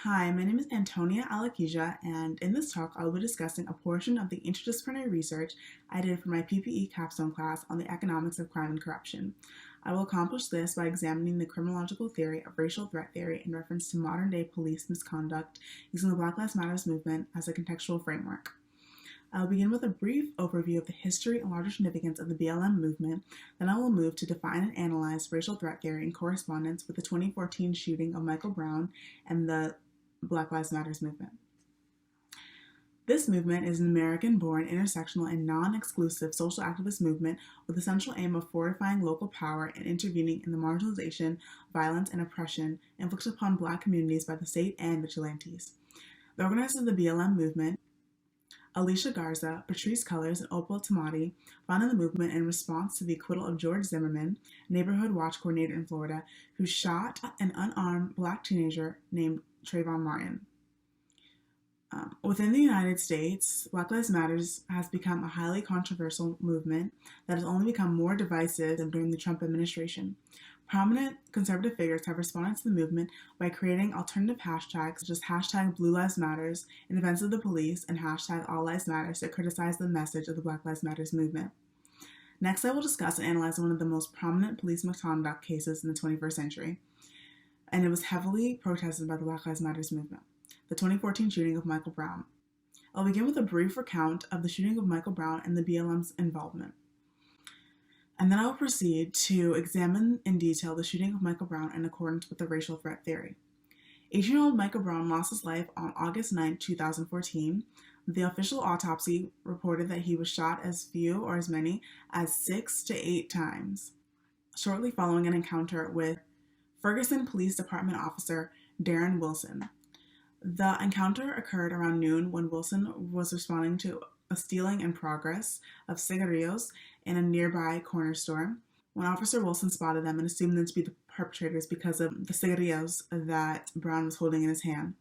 Hi, my name is Antonia Alakija, and in this talk, I will be discussing a portion of the interdisciplinary research I did for my PPE capstone class on the economics of crime and corruption. I will accomplish this by examining the criminological theory of racial threat theory in reference to modern-day police misconduct using the Black Lives Matter movement as a contextual framework. I'll begin with a brief overview of the history and larger significance of the BLM movement, then I will move to define and analyze racial threat theory in correspondence with the 2014 shooting of Michael Brown and the Black Lives Matter movement. This movement is an American-born, intersectional, and non-exclusive social activist movement with the central aim of fortifying local power and intervening in the marginalization, violence, and oppression inflicted upon Black communities by the state and vigilantes. The organizers of the BLM movement, Alicia Garza, Patrisse Cullors, and Opal Tomati, founded the movement in response to the acquittal of George Zimmerman, neighborhood watch coordinator in Florida, who shot an unarmed Black teenager named Trayvon Martin. Within the United States, Black Lives Matter has become a highly controversial movement that has only become more divisive during the Trump administration. Prominent conservative figures have responded to the movement by creating alternative hashtags such as hashtag Blue Lives Matters in defense of the police and hashtag All Lives Matter to criticize the message of the Black Lives Matter movement. Next, I will discuss and analyze one of the most prominent police misconduct cases in the 21st century, and it was heavily protested by the Black Lives Matter movement, the 2014 shooting of Michael Brown. I'll begin with a brief recount of the shooting of Michael Brown and the BLM's involvement. And then I will proceed to examine in detail the shooting of Michael Brown in accordance with the racial threat theory. 18-year-old Michael Brown lost his life on August 9, 2014. The official autopsy reported that he was shot as few or as many as 6 to 8 times, shortly following an encounter with Ferguson Police Department officer Darren Wilson. The encounter occurred around noon when Wilson was responding to a stealing in progress of cigarillos in a nearby corner store. When Officer Wilson spotted them and assumed them to be the perpetrators because of the cigarillos that Brown was holding in his hand,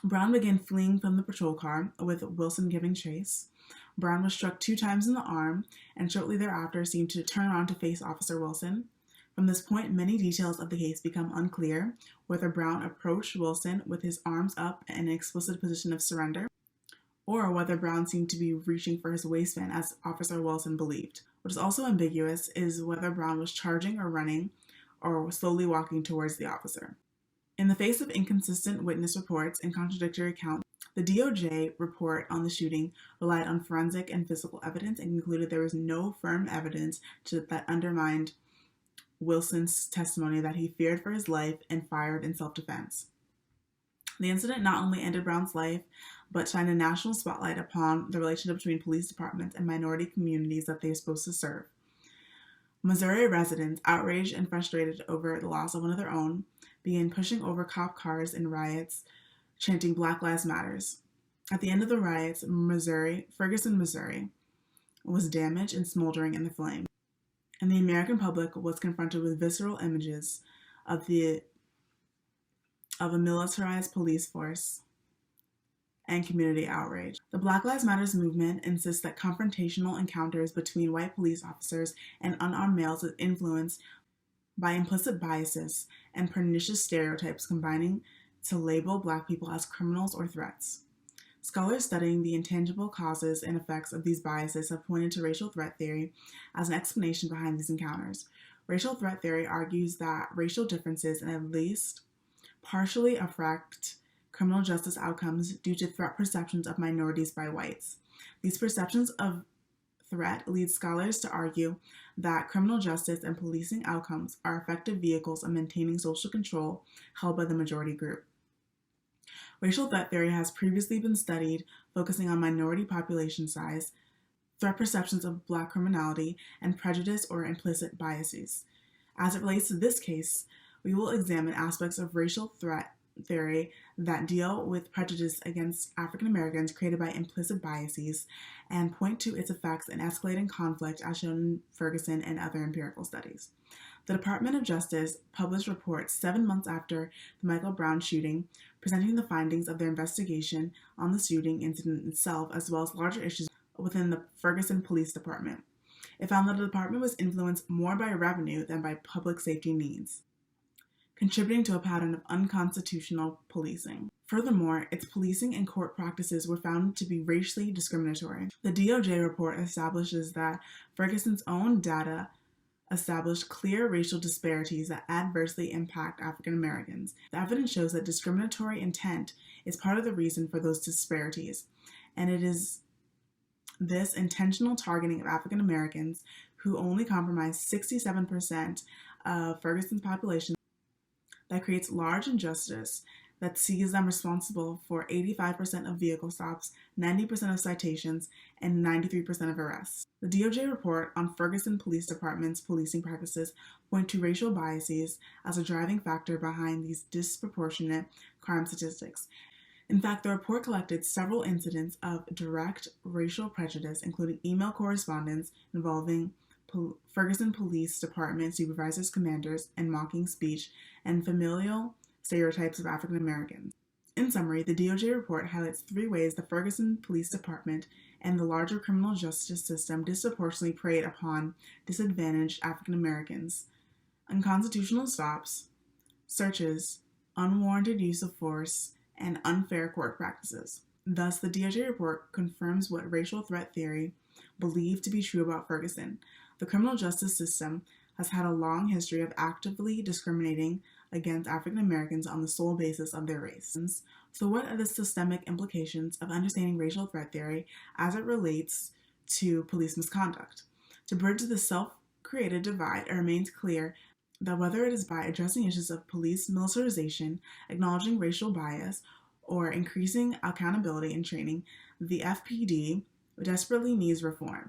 Brown began fleeing from the patrol car with Wilson giving chase. Brown was struck 2 times in the arm and shortly thereafter seemed to turn around to face Officer Wilson. From this point, many details of the case become unclear, whether Brown approached Wilson with his arms up in an explicit position of surrender, or whether Brown seemed to be reaching for his waistband as Officer Wilson believed. What is also ambiguous is whether Brown was charging or running, or slowly walking towards the officer. In the face of inconsistent witness reports and contradictory accounts, the DOJ report on the shooting relied on forensic and physical evidence and concluded there was no firm evidence that undermined Wilson's testimony that he feared for his life and fired in self-defense. The incident not only ended Brown's life, but shined a national spotlight upon the relationship between police departments and minority communities that they are supposed to serve. Missouri residents, outraged and frustrated over the loss of one of their own, began pushing over cop cars in riots, chanting Black Lives Matters. At the end of the riots, Ferguson, Missouri, was damaged and smoldering in the flames, and the American public was confronted with visceral images of a militarized police force and community outrage. The Black Lives Matter movement insists that confrontational encounters between white police officers and unarmed males is influenced by implicit biases and pernicious stereotypes combining to label Black people as criminals or threats. Scholars studying the intangible causes and effects of these biases have pointed to racial threat theory as an explanation behind these encounters. Racial threat theory argues that racial differences at least partially affect criminal justice outcomes due to threat perceptions of minorities by whites. These perceptions of threat lead scholars to argue that criminal justice and policing outcomes are effective vehicles of maintaining social control held by the majority group. Racial threat theory has previously been studied, focusing on minority population size, threat perceptions of Black criminality, and prejudice or implicit biases. As it relates to this case, we will examine aspects of racial threat theory that deal with prejudice against African Americans created by implicit biases and point to its effects in escalating conflict as shown in Ferguson and other empirical studies. The Department of Justice published reports 7 months after the Michael Brown shooting, presenting the findings of their investigation on the shooting incident itself, as well as larger issues within the Ferguson Police Department. It found that the department was influenced more by revenue than by public safety needs. contributing to a pattern of unconstitutional policing. Furthermore, its policing and court practices were found to be racially discriminatory. The DOJ report establishes that Ferguson's own data established clear racial disparities that adversely impact African Americans. The evidence shows that discriminatory intent is part of the reason for those disparities, and it is this intentional targeting of African Americans, who only comprise 67% of Ferguson's population, that creates large injustice that sees them responsible for 85% of vehicle stops, 90% of citations, and 93% of arrests. The DOJ report on Ferguson Police Department's policing practices point to racial biases as a driving factor behind these disproportionate crime statistics. In fact, the report collected several incidents of direct racial prejudice, including email correspondence involving Ferguson Police Department supervisors, commanders, and mocking speech, and familial stereotypes of African Americans. In summary, the DOJ report highlights 3 ways the Ferguson Police Department and the larger criminal justice system disproportionately preyed upon disadvantaged African Americans: unconstitutional stops, searches, unwarranted use of force, and unfair court practices. Thus, the DOJ report confirms what racial threat theory believed to be true about Ferguson. The criminal justice system has had a long history of actively discriminating against African Americans on the sole basis of their race. So what are the systemic implications of understanding racial threat theory as it relates to police misconduct? To bridge the self-created divide, it remains clear that whether it is by addressing issues of police militarization, acknowledging racial bias, or increasing accountability and training, the FPD desperately needs reform.